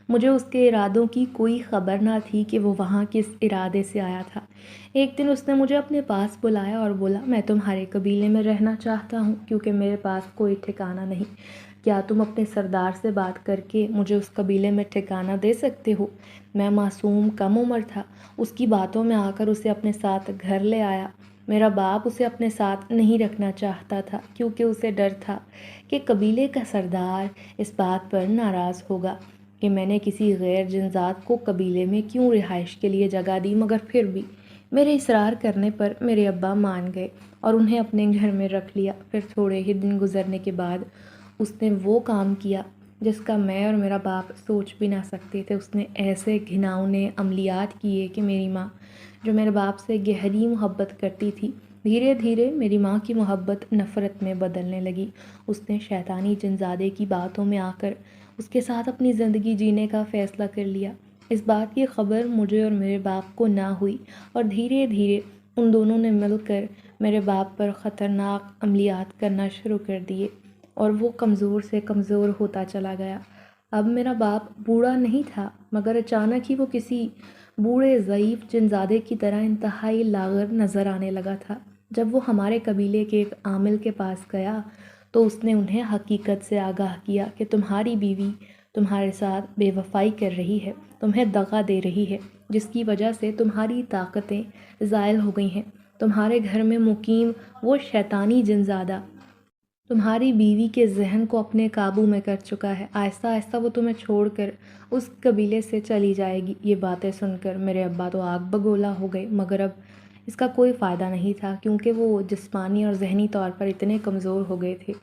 [SPEAKER 1] مجھے اس کے ارادوں کی کوئی خبر نہ تھی کہ وہ وہاں کس ارادے سے آیا تھا۔ ایک دن اس نے مجھے اپنے پاس بلایا اور بولا، میں تمہارے قبیلے میں رہنا چاہتا ہوں کیونکہ میرے پاس کوئی ٹھکانہ نہیں۔ کیا تم اپنے سردار سے بات کر کے مجھے اس قبیلے میں ٹھکانہ دے سکتے ہو؟ میں معصوم کم عمر تھا، اس کی باتوں میں آ کر اسے اپنے ساتھ گھر لے آیا۔ میرا باپ اسے اپنے ساتھ نہیں رکھنا چاہتا تھا کیونکہ اسے ڈر تھا کہ قبیلے کا سردار اس بات پر ناراض ہوگا کہ میں نے کسی غیر جنزاد کو قبیلے میں کیوں رہائش کے لیے جگہ دی، مگر پھر بھی میرے اصرار کرنے پر میرے ابا مان گئے اور انہیں اپنے گھر میں رکھ لیا۔ پھر تھوڑے ہی دن گزرنے کے بعد اس نے وہ کام کیا جس کا میں اور میرا باپ سوچ بھی نہ سکتے تھے۔ اس نے ایسے گھناؤنے عملیات کیے کہ میری ماں، جو میرے باپ سے گہری محبت کرتی تھی، دھیرے دھیرے میری ماں کی محبت نفرت میں بدلنے لگی۔ اس نے شیطانی جنزادے کی باتوں میں آ کر اس کے ساتھ اپنی زندگی جینے کا فیصلہ کر لیا۔ اس بات کی خبر مجھے اور میرے باپ کو نہ ہوئی اور دھیرے دھیرے ان دونوں نے مل کر میرے باپ پر خطرناک عملیات کرنا شروع کر دیے اور وہ کمزور سے کمزور ہوتا چلا گیا۔ اب میرا باپ بوڑھا نہیں تھا، مگر اچانک ہی وہ کسی بوڑھے ضعیف جنزادے کی طرح انتہائی لاغر نظر آنے لگا تھا۔ جب وہ ہمارے قبیلے کے ایک عامل کے پاس گیا تو اس نے انہیں حقیقت سے آگاہ کیا کہ تمہاری بیوی تمہارے ساتھ بے وفائی کر رہی ہے، تمہیں دغا دے رہی ہے، جس کی وجہ سے تمہاری طاقتیں زائل ہو گئی ہیں۔ تمہارے گھر میں مقیم وہ شیطانی جنزادہ تمہاری بیوی کے ذہن کو اپنے قابو میں کر چکا ہے۔ آہستہ آہستہ وہ تمہیں چھوڑ کر اس قبیلے سے چلی جائے گی۔ یہ باتیں سن کر میرے ابا تو آگ بگولا ہو گئے، مگر اب اس کا کوئی فائدہ نہیں تھا کیونکہ وہ جسمانی اور ذہنی طور پر اتنے کمزور ہو گئے تھے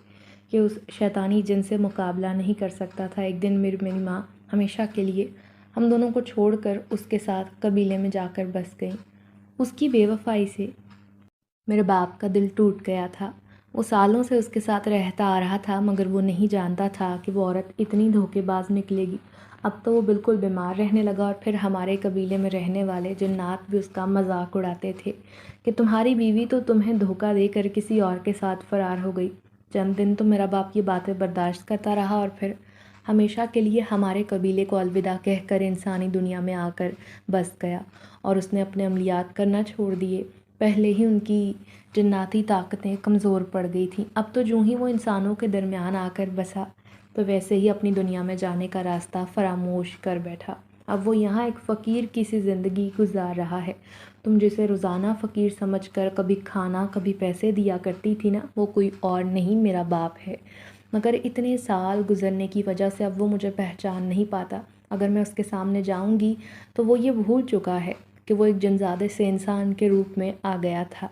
[SPEAKER 1] کہ اس شیطانی جن سے مقابلہ نہیں کر سکتا تھا۔ ایک دن میری ماں ہمیشہ کے لیے ہم دونوں کو چھوڑ کر اس کے ساتھ قبیلے میں جا کر بس گئی۔ اس کی بے وفائی سے میرے باپ کا دل ٹوٹ گیا تھا۔ وہ سالوں سے اس کے ساتھ رہتا آ رہا تھا، مگر وہ نہیں جانتا تھا کہ وہ عورت اتنی دھوکے باز نکلے گی۔ اب تو وہ بالکل بیمار رہنے لگا اور پھر ہمارے قبیلے میں رہنے والے جنات بھی اس کا مذاق اڑاتے تھے کہ تمہاری بیوی تو تمہیں دھوکہ دے کر کسی اور کے ساتھ فرار ہو گئی۔ چند دن تو میرا باپ یہ باتیں برداشت کرتا رہا اور پھر ہمیشہ کے لیے ہمارے قبیلے کو الوداع کہہ کر انسانی دنیا میں آ کر بس گیا، اور اس نے اپنے عملیات کرنا چھوڑ دیے۔ پہلے ہی ان کی جناتی طاقتیں کمزور پڑ گئی تھیں، اب تو جوں ہی وہ انسانوں کے درمیان آ کر بسا تو ویسے ہی اپنی دنیا میں جانے کا راستہ فراموش کر بیٹھا۔ اب وہ یہاں ایک فقیر کی سی زندگی گزار رہا ہے۔ تم جسے روزانہ فقیر سمجھ کر کبھی کھانا کبھی پیسے دیا کرتی تھی نا، وہ کوئی اور نہیں، میرا باپ ہے۔ مگر اتنے سال گزرنے کی وجہ سے اب وہ مجھے پہچان نہیں پاتا۔ اگر میں اس کے سامنے جاؤں گی تو وہ یہ بھول چکا ہے کہ وہ ایک جنزادے سے انسان کے روپ میں آ گیا تھا۔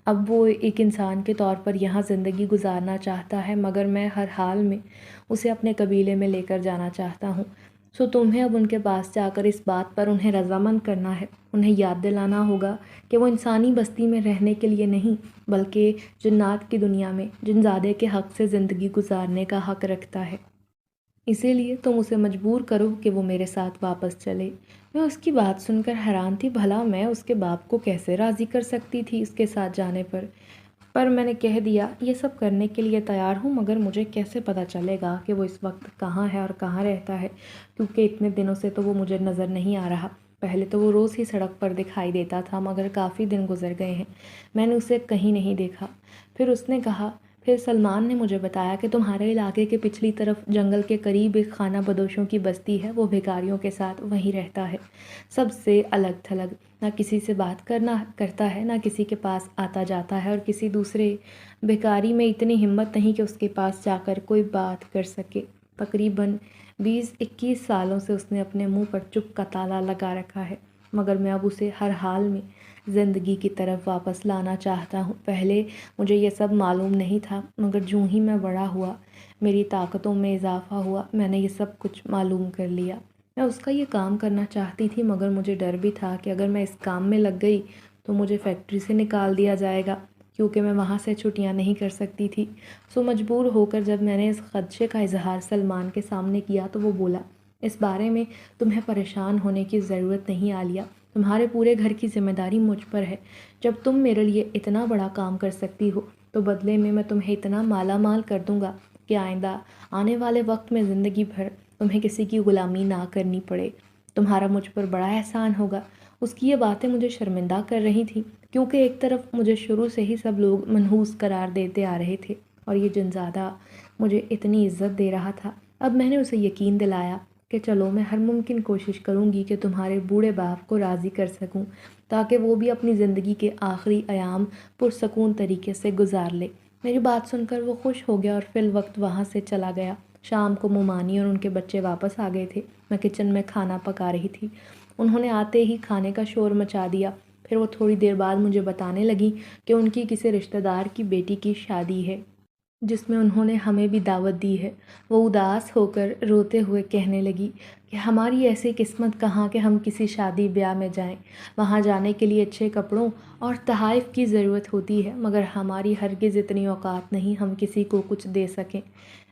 [SPEAKER 1] اب وہ ایک انسان کے طور پر یہاں زندگی گزارنا چاہتا ہے، مگر میں ہر حال میں اسے اپنے قبیلے میں لے کر جانا چاہتا ہوں۔ سو تمہیں اب ان کے پاس جا کر اس بات پر انہیں رضامند کرنا ہے، انہیں یاد دلانا ہوگا کہ وہ انسانی بستی میں رہنے کے لیے نہیں بلکہ جنات کی دنیا میں جنزادے کے حق سے زندگی گزارنے کا حق رکھتا ہے۔ اسی لیے تم اسے مجبور کرو کہ وہ میرے ساتھ واپس چلے۔ میں اس کی بات سن کر حیران تھی، بھلا میں اس کے باپ کو کیسے راضی کر سکتی تھی اس کے ساتھ جانے پر میں نے کہہ دیا یہ سب کرنے کے لیے تیار ہوں، مگر مجھے کیسے پتہ چلے گا کہ وہ اس وقت کہاں ہے اور کہاں رہتا ہے، کیونکہ اتنے دنوں سے تو وہ مجھے نظر نہیں آ رہا۔ پہلے تو وہ روز ہی سڑک پر دکھائی دیتا تھا، مگر کافی دن گزر گئے ہیں، میں نے اسے کہیں نہیں دیکھا۔ پھر اس نے کہا، پھر سلمان نے مجھے بتایا کہ تمہارے علاقے کے پچھلی طرف جنگل کے قریب ایک خانہ بدوشوں کی بستی ہے، وہ بھکاریوں کے ساتھ وہیں رہتا ہے، سب سے الگ تھلگ، نہ کسی سے بات کرتا ہے، نہ کسی کے پاس آتا جاتا ہے، اور کسی دوسرے بھکاری میں اتنی ہمت نہیں کہ اس کے پاس جا کر کوئی بات کر سکے۔ تقریباً 20-21 سالوں سے اس نے اپنے منہ پر چپ کا تالا لگا رکھا ہے، مگر میں اب اسے ہر حال میں زندگی کی طرف واپس لانا چاہتا ہوں۔ پہلے مجھے یہ سب معلوم نہیں تھا، مگر جوں ہی میں بڑا ہوا، میری طاقتوں میں اضافہ ہوا، میں نے یہ سب کچھ معلوم کر لیا۔ میں اس کا یہ کام کرنا چاہتی تھی، مگر مجھے ڈر بھی تھا کہ اگر میں اس کام میں لگ گئی تو مجھے فیکٹری سے نکال دیا جائے گا، کیونکہ میں وہاں سے چھٹیاں نہیں کر سکتی تھی۔ سو مجبور ہو کر جب میں نے اس خدشے کا اظہار سلمان کے سامنے کیا تو وہ بولا، اس بارے میں تمہیں پریشان ہونے کی ضرورت نہیں عالیہ، تمہارے پورے گھر کی ذمہ داری مجھ پر ہے۔ جب تم میرے لیے اتنا بڑا کام کر سکتی ہو تو بدلے میں تمہیں اتنا مالا مال کر دوں گا کہ آئندہ آنے والے وقت میں زندگی بھر تمہیں کسی کی غلامی نہ کرنی پڑے۔ تمہارا مجھ پر بڑا احسان ہوگا۔ اس کی یہ باتیں مجھے شرمندہ کر رہی تھیں، کیونکہ ایک طرف مجھے شروع سے ہی سب لوگ منحوس قرار دیتے آ رہے تھے اور یہ جنزادہ مجھے اتنی عزت دے رہا تھا۔ اب میں نے اسے یقین دلایا کہ چلو میں ہر ممکن کوشش کروں گی کہ تمہارے بوڑھے باپ کو راضی کر سکوں تاکہ وہ بھی اپنی زندگی کے آخری ایام پرسکون طریقے سے گزار لے۔ میری بات سن کر وہ خوش ہو گیا اور فی الوقت وہاں سے چلا گیا۔ شام کو مومانی اور ان کے بچے واپس آ گئے تھے۔ میں کچن میں کھانا پکا رہی تھی، انہوں نے آتے ہی کھانے کا شور مچا دیا۔ پھر وہ تھوڑی دیر بعد مجھے بتانے لگی کہ ان کی کسی رشتہ دار کی بیٹی کی شادی ہے جس میں انہوں نے ہمیں بھی دعوت دی ہے۔ وہ اداس ہو کر روتے ہوئے کہنے لگی کہ ہماری ایسی قسمت کہاں کہ ہم کسی شادی بیاہ میں جائیں، وہاں جانے کے لیے اچھے کپڑوں اور تحائف کی ضرورت ہوتی ہے، مگر ہماری ہرگز اتنی اوقات نہیں ہم کسی کو کچھ دے سکیں۔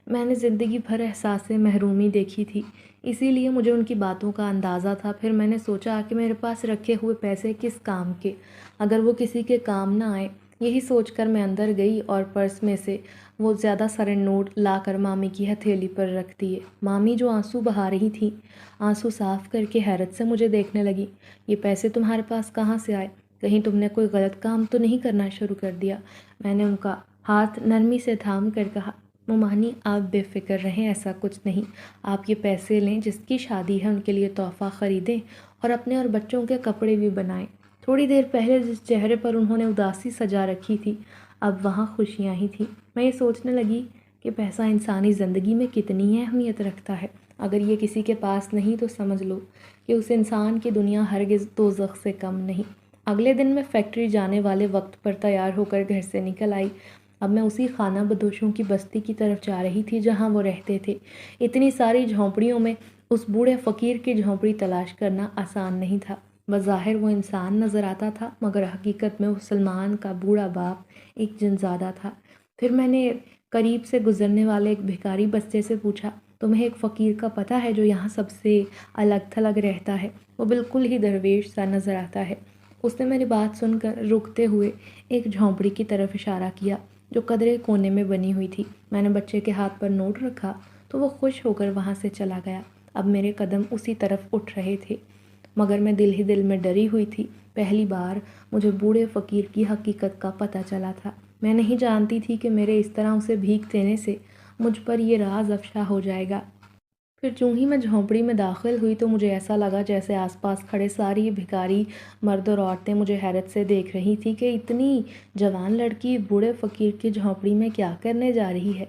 [SPEAKER 1] میں نے زندگی بھر احساس محرومی دیکھی تھی، اسی لیے مجھے ان کی باتوں کا اندازہ تھا۔ پھر میں نے سوچا کہ میرے پاس رکھے ہوئے پیسے کس کام کے، اگر وہ کسی کے کام نہ آئے۔ یہی سوچ کر میں اندر گئی اور پرس میں سے وہ زیادہ سارے نوٹ لا کر مامی کی ہتھیلی پر رکھ دیے۔ مامی جو آنسو بہا رہی تھیں، آنسو صاف کر کے حیرت سے مجھے دیکھنے لگی۔ یہ پیسے تمہارے پاس کہاں سے آئے؟ کہیں تم نے کوئی غلط کام تو نہیں کرنا شروع کر دیا؟ میں نے ان کا ہاتھ نرمی سے تھام کر کہا، مومانی آپ بے فکر رہیں، ایسا کچھ نہیں۔ آپ یہ پیسے لیں، جس کی شادی ہے ان کے لیے تحفہ خریدیں اور اپنے اور بچوں کے کپڑے بھی بنائیں۔ تھوڑی دیر پہلے جس چہرے پر انہوں نے اداسی سجا رکھی تھی، اب وہاں خوشیاں ہی تھیں۔ میں یہ سوچنے لگی کہ پیسہ انسانی زندگی میں کتنی اہمیت رکھتا ہے۔ اگر یہ کسی کے پاس نہیں تو سمجھ لو کہ اس انسان کی دنیا ہرگز دوزخ سے کم نہیں۔ اگلے دن میں فیکٹری جانے والے وقت پر تیار ہو کر گھر سے نکل آئی۔ اب میں اسی خانہ بدوشوں کی بستی کی طرف جا رہی تھی جہاں وہ رہتے تھے۔ اتنی ساری جھونپڑیوں میں اس بوڑھے فقیر کی جھونپڑی تلاش کرنا آسان نہیں تھا۔ بظاہر وہ انسان نظر آتا تھا، مگر حقیقت میں وہ سلمان کا بوڑھا باپ ایک جنزادہ تھا۔ پھر میں نے قریب سے گزرنے والے ایک بھکاری بچے سے پوچھا، تمہیں ایک فقیر کا پتہ ہے جو یہاں سب سے الگ تھلگ رہتا ہے؟ وہ بالکل ہی درویش سا نظر آتا ہے۔ اس نے میری بات سن کر رکتے ہوئے ایک جھونپڑی کی طرف اشارہ کیا جو قدرے کونے میں بنی ہوئی تھی۔ میں نے بچے کے ہاتھ پر نوٹ رکھا تو وہ خوش ہو کر وہاں سے چلا گیا۔ اب میرے قدم اسی طرف اٹھ رہے تھے، مگر میں دل ہی دل میں ڈری ہوئی تھی۔ پہلی بار مجھے بوڑھے فقیر کی حقیقت کا پتہ چلا تھا۔ میں نہیں جانتی تھی کہ میرے اس طرح اسے بھیک دینے سے مجھ پر یہ راز افشا ہو جائے گا۔ پھر چوں ہی میں جھونپڑی میں داخل ہوئی تو مجھے ایسا لگا جیسے آس پاس کھڑے ساری بھکاری مرد اور عورتیں مجھے حیرت سے دیکھ رہی تھیں کہ اتنی جوان لڑکی بوڑھے فقیر کی جھونپڑی میں کیا کرنے جا رہی ہے۔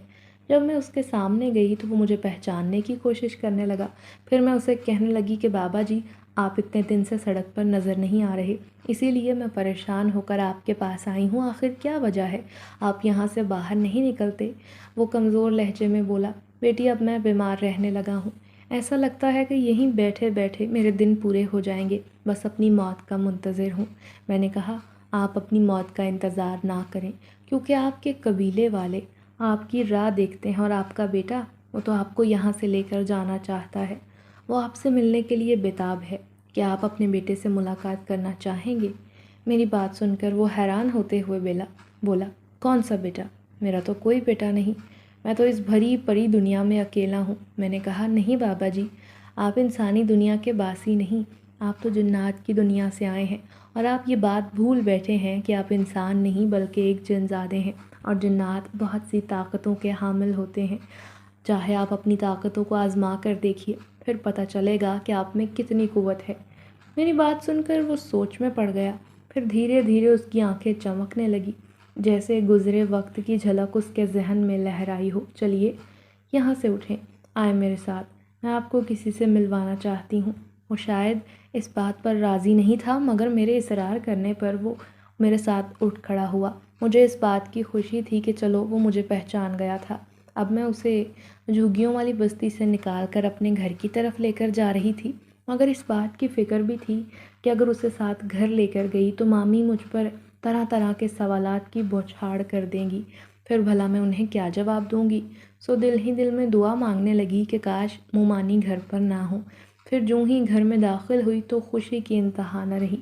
[SPEAKER 1] جب میں اس کے سامنے گئی تو وہ مجھے پہچاننے کی کوشش کرنے لگا۔ پھر میں اسے کہنے لگی کہ بابا جی، آپ اتنے دن سے سڑک پر نظر نہیں آ رہے، اسی لیے میں پریشان ہو کر آپ کے پاس آئی ہوں۔ آخر کیا وجہ ہے، آپ یہاں سے باہر نہیں نکلتے؟ وہ کمزور لہجے میں بولا، بیٹی اب میں بیمار رہنے لگا ہوں، ایسا لگتا ہے کہ یہیں بیٹھے بیٹھے میرے دن پورے ہو جائیں گے، بس اپنی موت کا منتظر ہوں۔ میں نے کہا، آپ اپنی موت کا انتظار نہ کریں، کیونکہ آپ کے قبیلے والے آپ کی راہ دیکھتے ہیں، اور آپ کا بیٹا، وہ تو آپ کو یہاں سے لے کر جانا چاہتا ہے۔ وہ آپ سے ملنے کے لیے بےتاب ہے۔ کیا آپ اپنے بیٹے سے ملاقات کرنا چاہیں گے؟ میری بات سن کر وہ حیران ہوتے ہوئے بولا، کون سا بیٹا؟ میرا تو کوئی بیٹا نہیں، میں تو اس بھری پری دنیا میں اکیلا ہوں۔ میں نے کہا، نہیں بابا جی، آپ انسانی دنیا کے باسی نہیں، آپ تو جنات کی دنیا سے آئے ہیں، اور آپ یہ بات بھول بیٹھے ہیں کہ آپ انسان نہیں بلکہ ایک جنزادے ہیں، اور جنات بہت سی طاقتوں کے حامل ہوتے ہیں۔ چاہے آپ اپنی طاقتوں کو آزما کر دیکھیے، پھر پتہ چلے گا کہ آپ میں کتنی قوت ہے۔ میری بات سن کر وہ سوچ میں پڑ گیا۔ پھر دھیرے دھیرے اس کی آنکھیں چمکنے لگی، جیسے گزرے وقت کی جھلک اس کے ذہن میں لہرائی ہو۔ چلیے یہاں سے اٹھیں، آئے میرے ساتھ، میں آپ کو کسی سے ملوانا چاہتی ہوں۔ وہ شاید اس بات پر راضی نہیں تھا، مگر میرے اصرار کرنے پر وہ میرے ساتھ اٹھ کھڑا ہوا۔ مجھے اس بات کی خوشی تھی کہ چلو وہ مجھے پہچان گیا تھا۔ اب میں اسے جھگیوں والی بستی سے نکال کر اپنے گھر کی طرف لے کر جا رہی تھی، مگر اس بات کی فکر بھی تھی کہ اگر اسے ساتھ گھر لے کر گئی تو مامی مجھ پر طرح طرح کے سوالات کی بوچھاڑ کر دیں گی، پھر بھلا میں انہیں کیا جواب دوں گی؟ سو دل ہی دل میں دعا مانگنے لگی کہ کاش مومانی گھر پر نہ ہو۔ پھر جوں ہی گھر میں داخل ہوئی تو خوشی کی انتہا نہ رہی،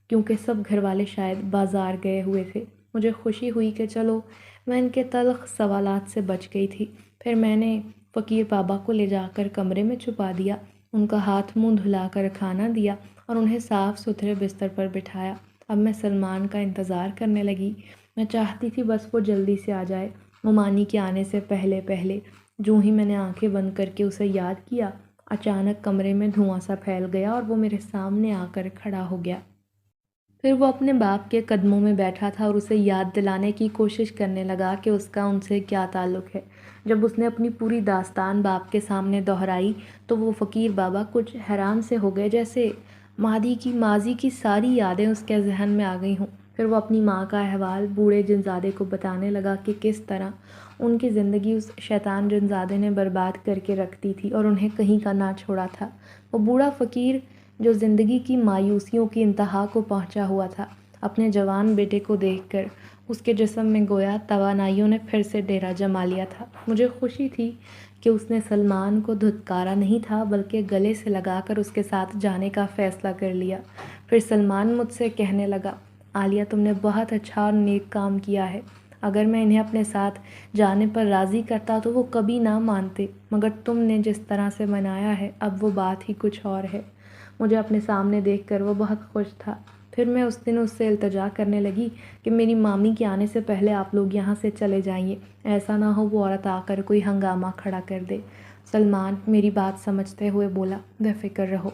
[SPEAKER 1] کیونکہ سب گھر والے شاید بازار گئے ہوئے تھے۔ مجھے خوشی ہوئی کہ چلو میں ان کے تلخ سوالات سے بچ گئی تھی۔ پھر میں نے فقیر بابا کو لے جا کر کمرے میں چھپا دیا، ان کا ہاتھ منہ دھلا کر کھانا دیا اور انہیں صاف ستھرے بستر پر بٹھایا۔ اب میں سلمان کا انتظار کرنے لگی۔ میں چاہتی تھی بس وہ جلدی سے آ جائے، مومانی کے آنے سے پہلے پہلے۔ جوں ہی میں نے آنکھیں بند کر کے اسے یاد کیا، اچانک کمرے میں دھواں سا پھیل گیا اور وہ میرے سامنے آ کر کھڑا ہو گیا۔ پھر وہ اپنے باپ کے قدموں میں بیٹھا تھا اور اسے یاد دلانے کی کوشش کرنے لگا کہ اس کا ان سے کیا تعلق ہے۔ جب اس نے اپنی پوری داستان باپ کے سامنے دہرائی تو وہ فقیر بابا کچھ حیران سے ہو گئے، جیسے ماضی کی ساری یادیں اس کے ذہن میں آ گئی ہوں۔ پھر وہ اپنی ماں کا احوال بوڑھے جنزادے کو بتانے لگا کہ کس طرح ان کی زندگی اس شیطان جنزادے نے برباد کر کے رکھ دی تھی اور انہیں کہیں کا نہ چھوڑا تھا۔ وہ بوڑھا فقیر جو زندگی کی مایوسیوں کی انتہا کو پہنچا ہوا تھا، اپنے جوان بیٹے کو دیکھ کر اس کے جسم میں گویا توانائیوں نے پھر سے ڈیرا جما لیا تھا۔ مجھے خوشی تھی کہ اس نے سلمان کو دھتکارا نہیں تھا، بلکہ گلے سے لگا کر اس کے ساتھ جانے کا فیصلہ کر لیا۔ پھر سلمان مجھ سے کہنے لگا، عالیہ تم نے بہت اچھا اور نیک کام کیا ہے۔ اگر میں انہیں اپنے ساتھ جانے پر راضی کرتا تو وہ کبھی نہ مانتے، مگر تم نے جس طرح سے منایا ہے اب وہ بات ہی کچھ اور ہے۔ مجھے اپنے سامنے دیکھ کر وہ بہت خوش تھا۔ پھر میں اس دن اس سے التجا کرنے لگی کہ میری مامی کے آنے سے پہلے آپ لوگ یہاں سے چلے جائیے، ایسا نہ ہو وہ عورت آ کر کوئی ہنگامہ کھڑا کر دے۔ سلمان میری بات سمجھتے ہوئے بولا، بے فکر رہو،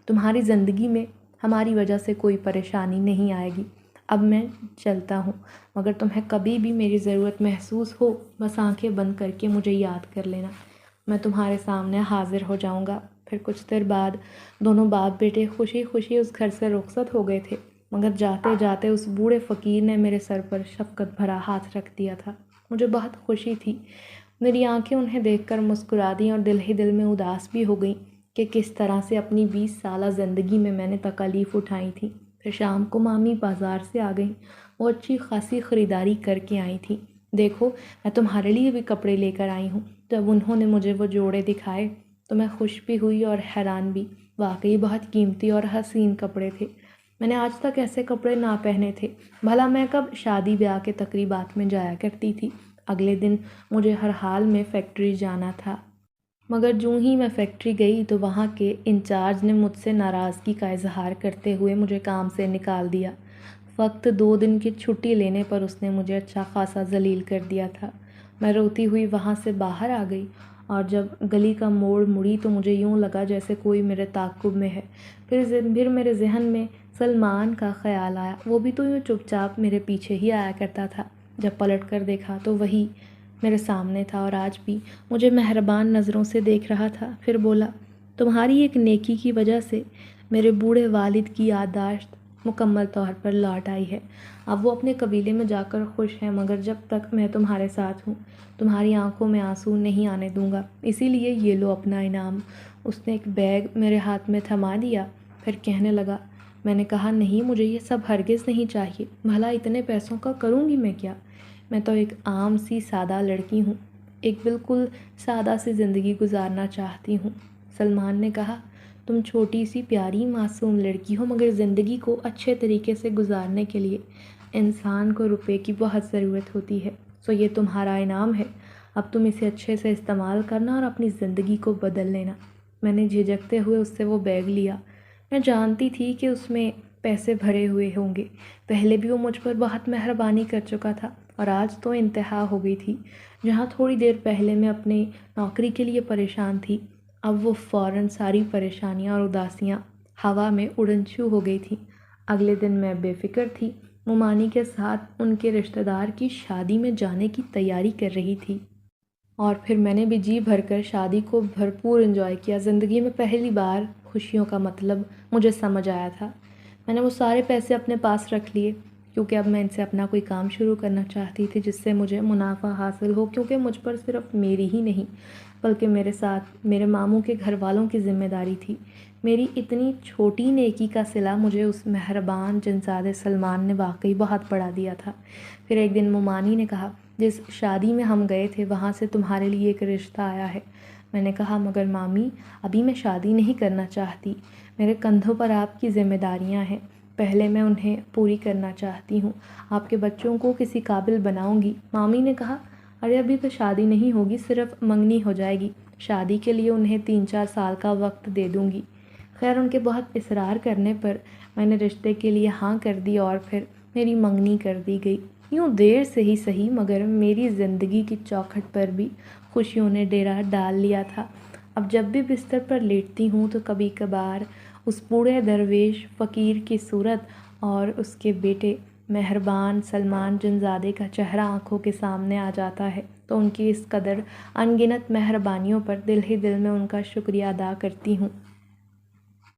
[SPEAKER 1] تمہاری زندگی میں ہماری وجہ سے کوئی پریشانی نہیں آئے گی۔ اب میں چلتا ہوں، مگر تمہیں کبھی بھی میری ضرورت محسوس ہو بس آنکھیں بند کر کے مجھے یاد کر لینا، میں تمہارے سامنے حاضر ہو جاؤں گا۔ پھر کچھ دیر بعد دونوں باپ بیٹے خوشی خوشی اس گھر سے رخصت ہو گئے تھے، مگر جاتے جاتے اس بوڑھے فقیر نے میرے سر پر شفقت بھرا ہاتھ رکھ دیا تھا۔ مجھے بہت خوشی تھی، میری آنکھیں انہیں دیکھ کر مسکرا دیں اور دل ہی دل میں اداس بھی ہو گئیں کہ کس طرح سے اپنی 20 سالہ زندگی میں نے تکالیف اٹھائی تھی۔ پھر شام کو مامی بازار سے آ گئیں، وہ اچھی خاصی خریداری کر کے آئی تھیں۔ دیکھو میں تمہارے لیے بھی کپڑے لے کر آئی ہوں۔ جب انہوں نے مجھے وہ جوڑے دکھائے تو میں خوش بھی ہوئی اور حیران بھی، واقعی بہت قیمتی اور حسین کپڑے تھے، میں نے آج تک ایسے کپڑے نہ پہنے تھے۔ بھلا میں کب شادی بیاہ کے تقریبات میں جایا کرتی تھی۔ اگلے دن مجھے ہر حال میں فیکٹری جانا تھا۔ مگر جوں ہی میں فیکٹری گئی تو وہاں کے انچارج نے مجھ سے ناراضگی کا اظہار کرتے ہوئے مجھے کام سے نکال دیا۔ فقط 2 دن کی چھٹی لینے پر اس نے مجھے اچھا خاصا ذلیل کر دیا تھا۔ میں روتی ہوئی وہاں سے باہر آ گئی اور جب گلی کا موڑ مڑی تو مجھے یوں لگا جیسے کوئی میرے تعاقب میں ہے۔ پھر میرے ذہن میں سلمان کا خیال آیا، وہ بھی تو یوں چپ چاپ میرے پیچھے ہی آیا کرتا تھا۔ جب پلٹ کر دیکھا تو وہی میرے سامنے تھا اور آج بھی مجھے مہربان نظروں سے دیکھ رہا تھا۔ پھر بولا، تمہاری ایک نیکی کی وجہ سے میرے بوڑھے والد کی یادداشت مکمل طور پر لوٹ آئی ہے۔ اب وہ اپنے قبیلے میں جا کر خوش ہیں، مگر جب تک میں تمہارے ساتھ ہوں تمہاری آنکھوں میں آنسو نہیں آنے دوں گا، اسی لیے یہ لو اپنا انعام۔ اس نے ایک بیگ میرے ہاتھ میں تھما دیا، پھر کہنے لگا۔ میں نے کہا، نہیں، مجھے یہ سب ہرگز نہیں چاہیے، بھلا اتنے پیسوں کا کروں گی میں کیا؟ میں تو ایک عام سی سادہ لڑکی ہوں، ایک بالکل سادہ سی زندگی گزارنا چاہتی ہوں۔ سلمان نے کہا، تم چھوٹی سی پیاری معصوم لڑکی ہو، مگر زندگی کو اچھے طریقے سے گزارنے کے لیے انسان کو روپے کی بہت ضرورت ہوتی ہے، سو یہ تمہارا انعام ہے۔ اب تم اسے اچھے سے استعمال کرنا اور اپنی زندگی کو بدل لینا۔ میں نے جھجکتے ہوئے اس سے وہ بیگ لیا۔ میں جانتی تھی کہ اس میں پیسے بھرے ہوئے ہوں گے، پہلے بھی وہ مجھ پر بہت مہربانی کر چکا تھا اور آج تو انتہا ہو گئی تھی۔ جہاں تھوڑی دیر پہلے میں اپنی نوکری کے لیے پریشان تھی، اب وہ فوراً ساری پریشانیاں اور اداسیاں ہوا میں اڑن چھو ہو گئی تھیں۔ اگلے دن میں بے فکر تھی، ممانی کے ساتھ ان کے رشتہ دار کی شادی میں جانے کی تیاری کر رہی تھی۔ اور پھر میں نے بھی جی بھر کر شادی کو بھرپور انجوائے کیا۔ زندگی میں پہلی بار خوشیوں کا مطلب مجھے سمجھ آیا تھا۔ میں نے وہ سارے پیسے اپنے پاس رکھ لیے کیونکہ اب میں ان سے اپنا کوئی کام شروع کرنا چاہتی تھی جس سے مجھے منافع حاصل ہو، کیونکہ مجھ پر صرف میری ہی نہیں بلکہ میرے ساتھ میرے ماموں کے گھر والوں کی ذمہ داری تھی۔ میری اتنی چھوٹی نیکی کا صلہ مجھے اس مہربان جنزادہ سلمان نے واقعی بہت بڑھا دیا تھا۔ پھر ایک دن ممانی نے کہا، جس شادی میں ہم گئے تھے وہاں سے تمہارے لیے ایک رشتہ آیا ہے۔ میں نے کہا، مگر مامی، ابھی میں شادی نہیں کرنا چاہتی، میرے کندھوں پر آپ کی ذمہ داریاں ہیں، پہلے میں انہیں پوری کرنا چاہتی ہوں، آپ کے بچوں کو کسی قابل بناؤں گی۔ مامی نے کہا، ارے ابھی تو شادی نہیں ہوگی، صرف منگنی ہو جائے گی، شادی کے لیے انہیں 3-4 سال کا وقت دے دوں گی۔ خیر، ان کے بہت اصرار کرنے پر میں نے رشتے کے لیے ہاں کر دی اور پھر میری منگنی کر دی گئی۔ یوں دیر سے ہی صحیح مگر میری زندگی کی چوکھٹ پر بھی خوشیوں نے ڈیرا ڈال لیا تھا۔ اب جب بھی بستر پر لیٹتی ہوں تو کبھی کبھار اس بوڑھے درویش فقیر کی صورت اور اس کے بیٹے مہربان سلمان جنزادے کا چہرہ آنکھوں کے سامنے آ جاتا ہے تو ان کی اس قدر ان گنت مہربانیوں پر دل ہی دل میں ان کا شکریہ ادا کرتی ہوں۔